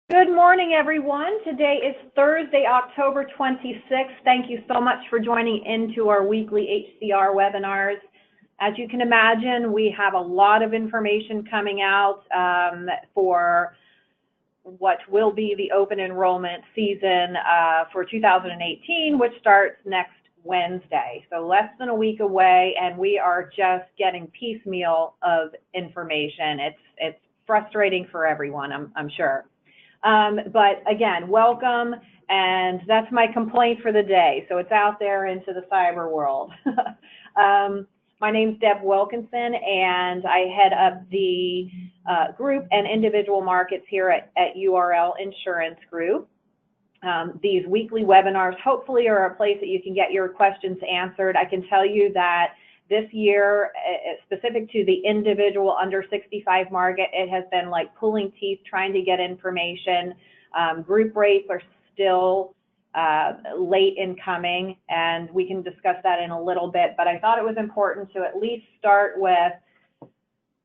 Good morning, everyone. Today is Thursday, October 26th. Thank you so much for joining into our weekly HCR webinars. As you can imagine, we have a lot of information coming out for what will be the open enrollment season for 2018, which starts next Wednesday. So less than a week away, and we are just getting piecemeal of information. It's frustrating for everyone, I'm sure. But again, welcome, and that's my complaint for the day. So it's out there into the cyber world. My name's Deb Wilkinson, and I head up the group and individual markets here at URL Insurance Group. These weekly webinars hopefully are a place that you can get your questions answered. I can tell you that this year, specific to the individual under 65 market, it has been like pulling teeth trying to get information. Group rates are still late in coming, and we can discuss that in a little bit, but I thought it was important to at least start with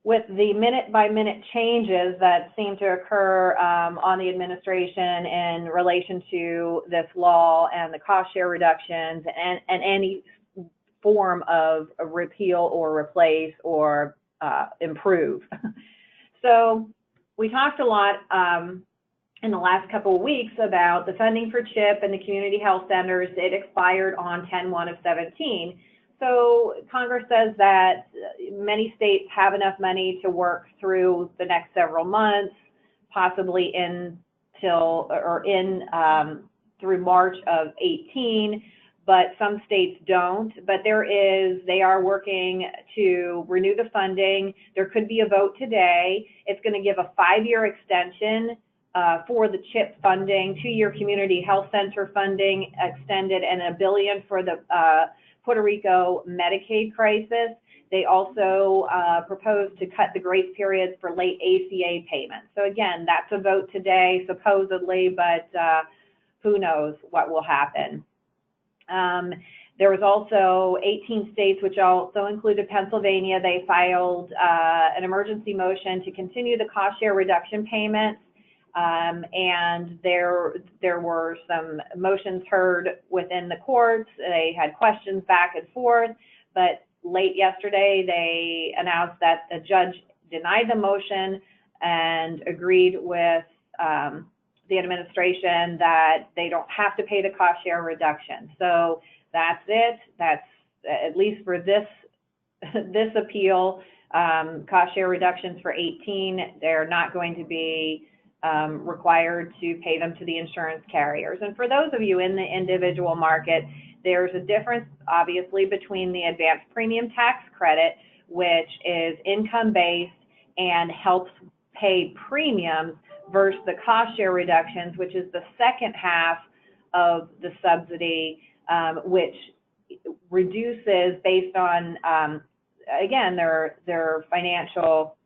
the minute-by-minute changes that seem to occur on the administration in relation to this law and the cost share reductions and any form of a repeal or replace or improve. So we talked a lot in the last couple of weeks about the funding for CHIP and the community health centers. It expired on 10/1/17. So Congress says that many states have enough money to work through the next several months, possibly through March of 18. But some states don't. But they are working to renew the funding. There could be a vote today. It's going to give a 5-year extension for the CHIP funding, 2-year community health center funding extended, and $1 billion for the Puerto Rico Medicaid crisis. They also proposed to cut the grace periods for late ACA payments. So again, that's a vote today, supposedly, but who knows what will happen. There was also 18 states, which also included Pennsylvania. They filed an emergency motion to continue the cost share reduction payments, and there were some motions heard within the courts. They had questions back and forth, but late yesterday they announced that the judge denied the motion and agreed with the administration that they don't have to pay the cost share reduction. So that's it. That's at least for this appeal. Cost share reductions for 18, they're not going to be required to pay them to the insurance carriers. And for those of you in the individual market, there's a difference, obviously, between the advanced premium tax credit, which is income-based and helps pay premiums, versus the cost share reductions, which is the second half of the subsidy, which reduces based on, again, their financial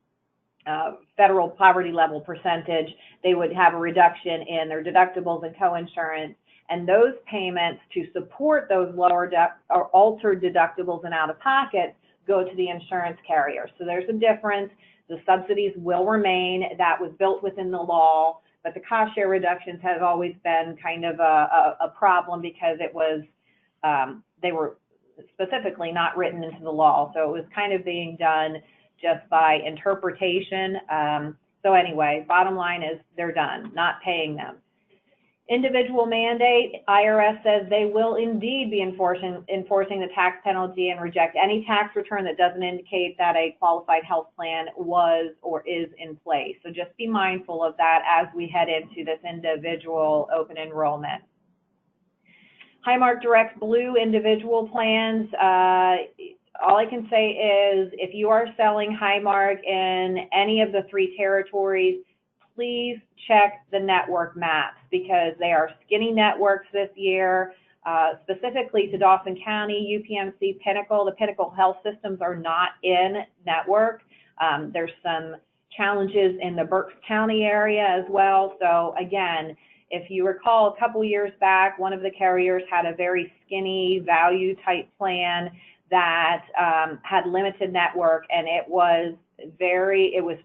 federal poverty level percentage. They would have a reduction in their deductibles and coinsurance, and those payments to support those lower or altered deductibles and out-of-pocket go to the insurance carrier. So there's a difference. The subsidies will remain. That was built within the law, but the cost share reductions has always been kind of a problem because it was they were specifically not written into the law, so it was kind of being done just by interpretation. So anyway, bottom line is they're done, not paying them. Individual mandate, IRS says they will indeed be enforcing the tax penalty and reject any tax return that doesn't indicate that a qualified health plan was or is in place. So just be mindful of that as we head into this individual open enrollment. Highmark Direct Blue individual plans, all I can say is if you are selling Highmark in any of the 3 territories, please check the network maps because they are skinny networks this year, specifically to Dauphin County, UPMC, Pinnacle. The Pinnacle health systems are not in network. There's some challenges in the Berks County area as well. So again, if you recall a couple years back, one of the carriers had a very skinny value type plan that had limited network, and it was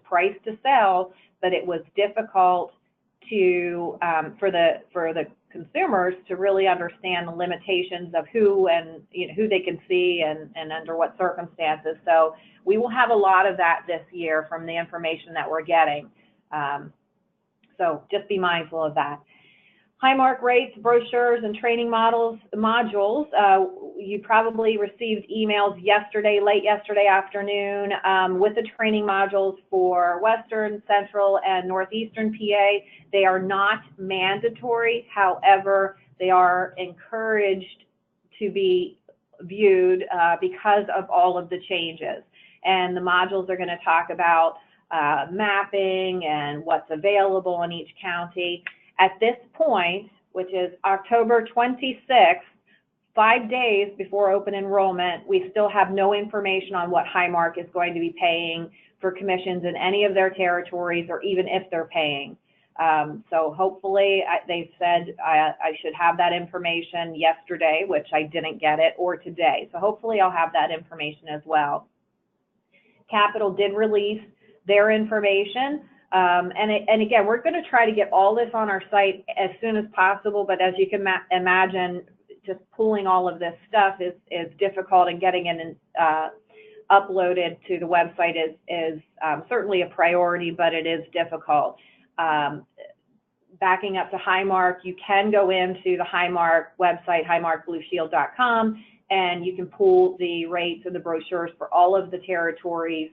priced to sell, but it was difficult to for the consumers to really understand the limitations of who and who they can see and under what circumstances. So we will have a lot of that this year from the information that we're getting. So just be mindful of that. Highmark rates, brochures, and training modules. You probably received emails late yesterday afternoon with the training modules for Western, Central, and Northeastern PA. They are not mandatory. However, they are encouraged to be viewed because of all of the changes. And the modules are going to talk about mapping and what's available in each county. At this point, which is October 26th, 5 days before open enrollment, we still have no information on what Highmark is going to be paying for commissions in any of their territories, or even if they're paying. So hopefully, they said I should have that information yesterday, which I didn't get it, or today. So hopefully I'll have that information as well. Capital did release their information. And again, we're going to try to get all this on our site as soon as possible, but as you can imagine, just pulling all of this stuff is difficult, and getting it uploaded to the website is certainly a priority, but it is difficult. Backing up to Highmark, you can go into the Highmark website, highmarkblueshield.com, and you can pull the rates and the brochures for all of the territories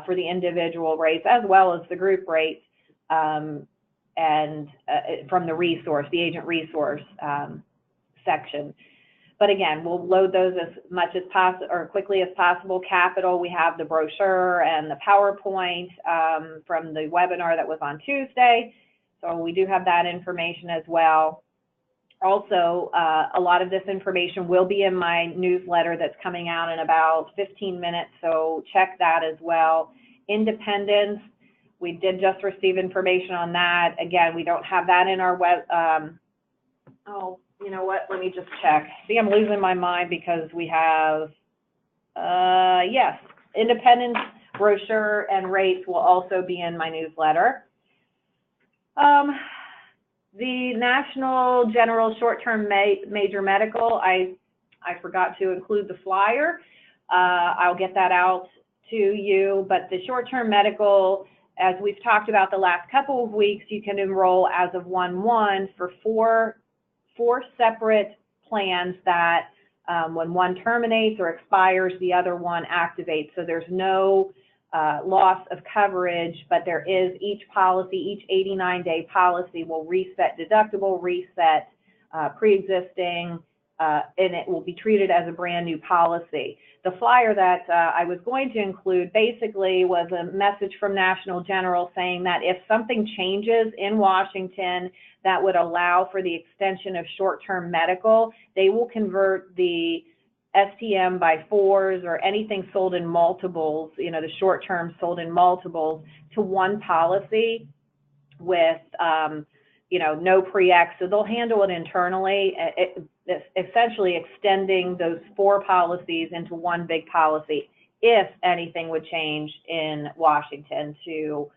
for the individual rates as well as the group rates, and from the resource, the agent resource section. But again, we'll load those as much as possible or quickly as possible. Capital, we have the brochure and the PowerPoint from the webinar that was on Tuesday. So we do have that information as well. Also, a lot of this information will be in my newsletter that's coming out in about 15 minutes, so check that as well. Independence, we did just receive information on that. Again, we don't have that in our web. Oh, you know what? Let me just check. See, I'm losing my mind because we have, yes, independence brochure and rates will also be in my newsletter. The National General Short-Term Major Medical, I forgot to include the flyer. I'll get that out to you, but the Short-Term Medical, as we've talked about the last couple of weeks, you can enroll as of 1/1 for four separate plans that when one terminates or expires, the other one activates. So there's no loss of coverage, but there is each policy, each 89-day policy will reset deductible, reset pre-existing, and it will be treated as a brand new policy. The flyer that I was going to include basically was a message from National General saying that if something changes in Washington that would allow for the extension of short-term medical, they will convert the STM by 4s or anything sold in multiples, the short term sold in multiples, to one policy with, no pre-ex. So they'll handle it internally, essentially extending those 4 policies into one big policy if anything would change in Washington to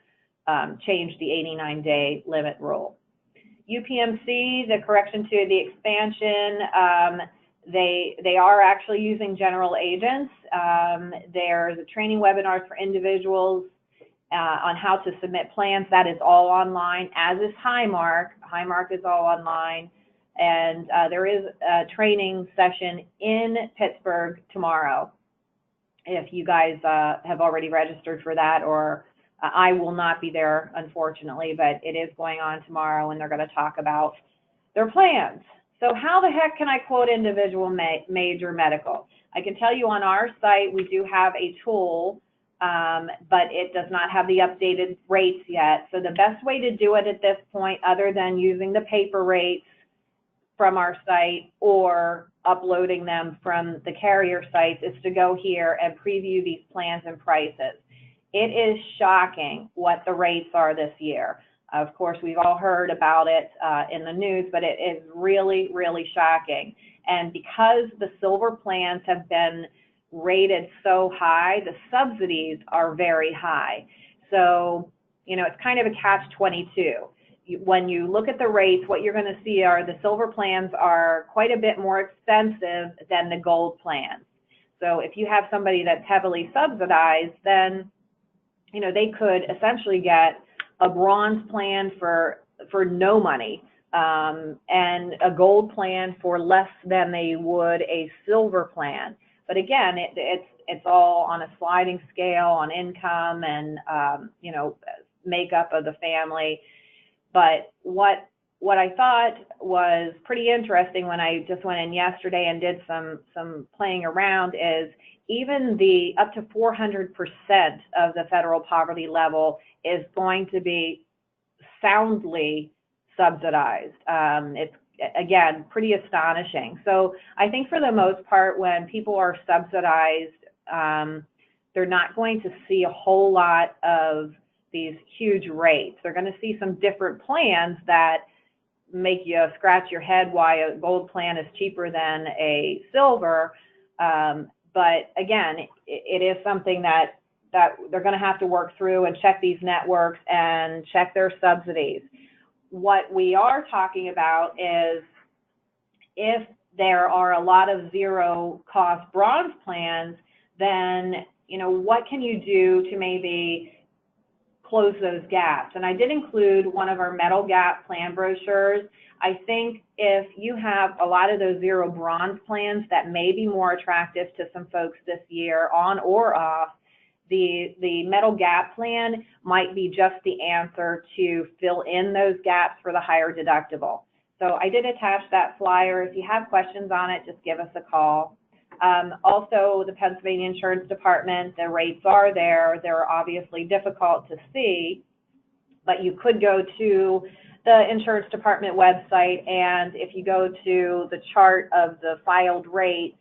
change the 89-day limit rule. UPMC, the correction to the expansion, they are actually using general agents. There's a training webinar for individuals on how to submit plans. That is all online, as is Highmark. Highmark is all online. And there is a training session in Pittsburgh tomorrow. If you guys have already registered for that, or I will not be there, unfortunately, but it is going on tomorrow, and they're going to talk about their plans. So how the heck can I quote individual major medical? I can tell you on our site we do have a tool, but it does not have the updated rates yet. So the best way to do it at this point, other than using the paper rates from our site or uploading them from the carrier sites, is to go here and preview these plans and prices. It is shocking what the rates are this year. Of course, we've all heard about it in the news, but it is really, really shocking. And because the silver plans have been rated so high, the subsidies are very high. So, it's kind of a catch-22. when you look at the rates, what you're going to see are the silver plans are quite a bit more expensive than the gold plans. So if you have somebody that's heavily subsidized, then, you know, they could essentially get a bronze plan for no money, and a gold plan for less than they would a silver plan. But again, it's all on a sliding scale on income and, you know, makeup of the family. But what I thought was pretty interesting when I just went in yesterday and did some playing around is even the up to 400% of the federal poverty level is going to be soundly subsidized. It's, again, pretty astonishing. So I think for the most part, when people are subsidized, they're not going to see a whole lot of these huge rates. They're going to see some different plans that make you scratch your head why a gold plan is cheaper than a silver. But again, it is something that they're going to have to work through and check these networks and check their subsidies. What we are talking about is if there are a lot of zero cost bronze plans, then, you know, what can you do to maybe close those gaps? And I did include one of our metal gap plan brochures. I think if you have a lot of those zero bronze plans that may be more attractive to some folks this year, on or off, the metal gap plan might be just the answer to fill in those gaps for the higher deductible. So I did attach that flyer. If you have questions on it, just give us a call. Also, the Pennsylvania Insurance Department, the rates are there. They're obviously difficult to see, but you could go to the Insurance Department website, and if you go to the chart of the filed rates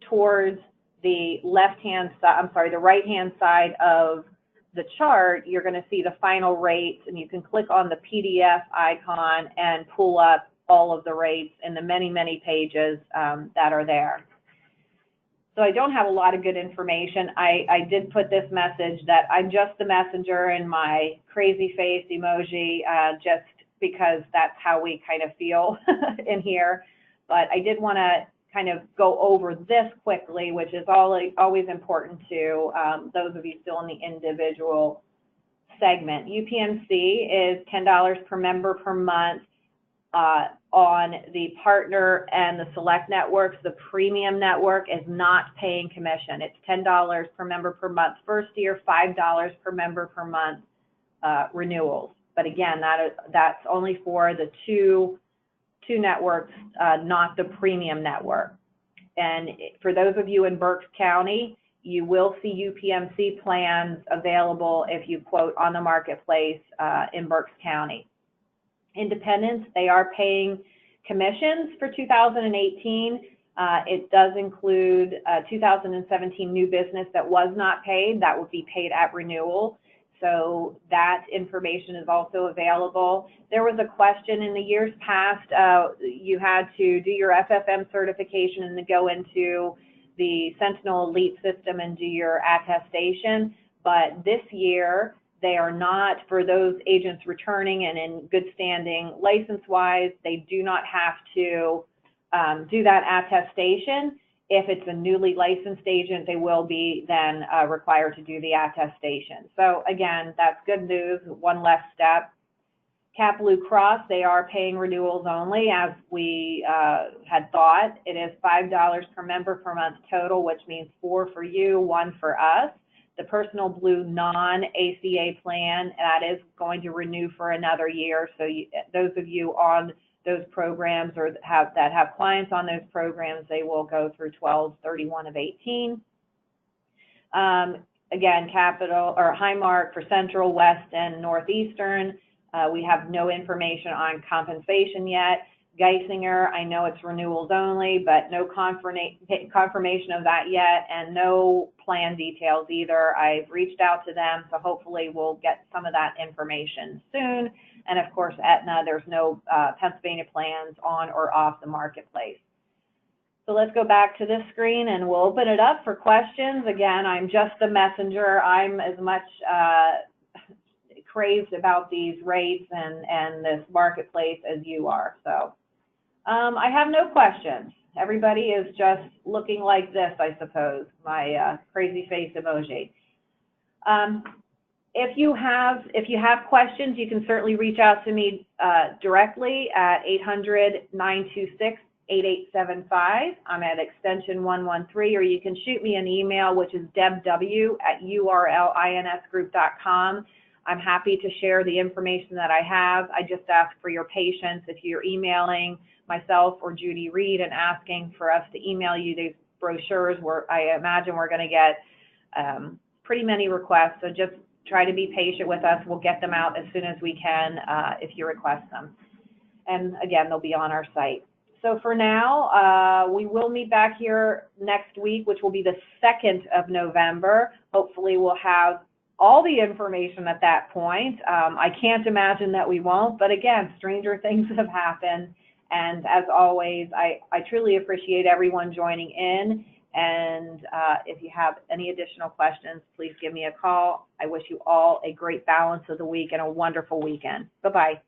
towards the left-hand side, I'm sorry, the right-hand side of the chart, you're going to see the final rates, and you can click on the PDF icon and pull up all of the rates in the many, many pages that are there. So I don't have a lot of good information. I did put this message that I'm just the messenger in my crazy face emoji, just because that's how we kind of feel in here. But I did want to kind of go over this quickly, which is always important to those of you still in the individual segment. UPMC is $10 per member per month on the partner and the select networks. The premium network is not paying commission. It's $10 per member per month first year, $5 per member per month renewals. But again, that's only for the two networks, not the premium network. And for those of you in Berks County, you will see UPMC plans available if you quote on the marketplace in Berks County. Independents, they are paying commissions for 2018. It does include 2017 new business that was not paid. That would be paid at renewal. So that information is also available. There was a question in the years past, you had to do your FFM certification and then go into the Sentinel Elite system and do your attestation. But this year, they are not, for those agents returning and in good standing license-wise, they do not have to do that attestation. If it's a newly licensed agent, they will be then required to do the attestation. So again, that's good news, one less step. Cap Blue Cross, they are paying renewals only, as we had thought. It is $5 per member per month total, which means 4 for you, 1 for us. The Personal Blue non-ACA plan, that is going to renew for another year. So those of you on those programs or that have clients on those programs, they will go through 12/31 of 18. Again, Capital or Highmark for Central, West, and Northeastern. We have no information on compensation yet. Geisinger, I know it's renewals only, but no confirmation of that yet, and no plan details either. I've reached out to them, so hopefully we'll get some of that information soon. And of course, Aetna, there's no Pennsylvania plans on or off the marketplace. So let's go back to this screen and we'll open it up for questions. Again, I'm just the messenger. I'm as much crazed about these rates and this marketplace as you are. So I have no questions. Everybody is just looking like this, I suppose, my crazy face emoji. If you have questions, you can certainly reach out to me directly at 800-926-8875. I'm at extension 113, or you can shoot me an email, which is debw@urlinsgroup.com. I'm happy to share the information that I have. I just ask for your patience if you're emailing myself or Judy Reed and asking for us to email you these brochures, where I imagine we're going to get pretty many requests. So just try to be patient with us. We'll get them out as soon as we can if you request them. And again, they'll be on our site. So for now, we will meet back here next week, which will be the 2nd of November. Hopefully we'll have all the information at that point. I can't imagine that we won't, but again, stranger things have happened. And as always, I truly appreciate everyone joining in. And if you have any additional questions, please give me a call. I wish you all a great balance of the week and a wonderful weekend. Bye-bye.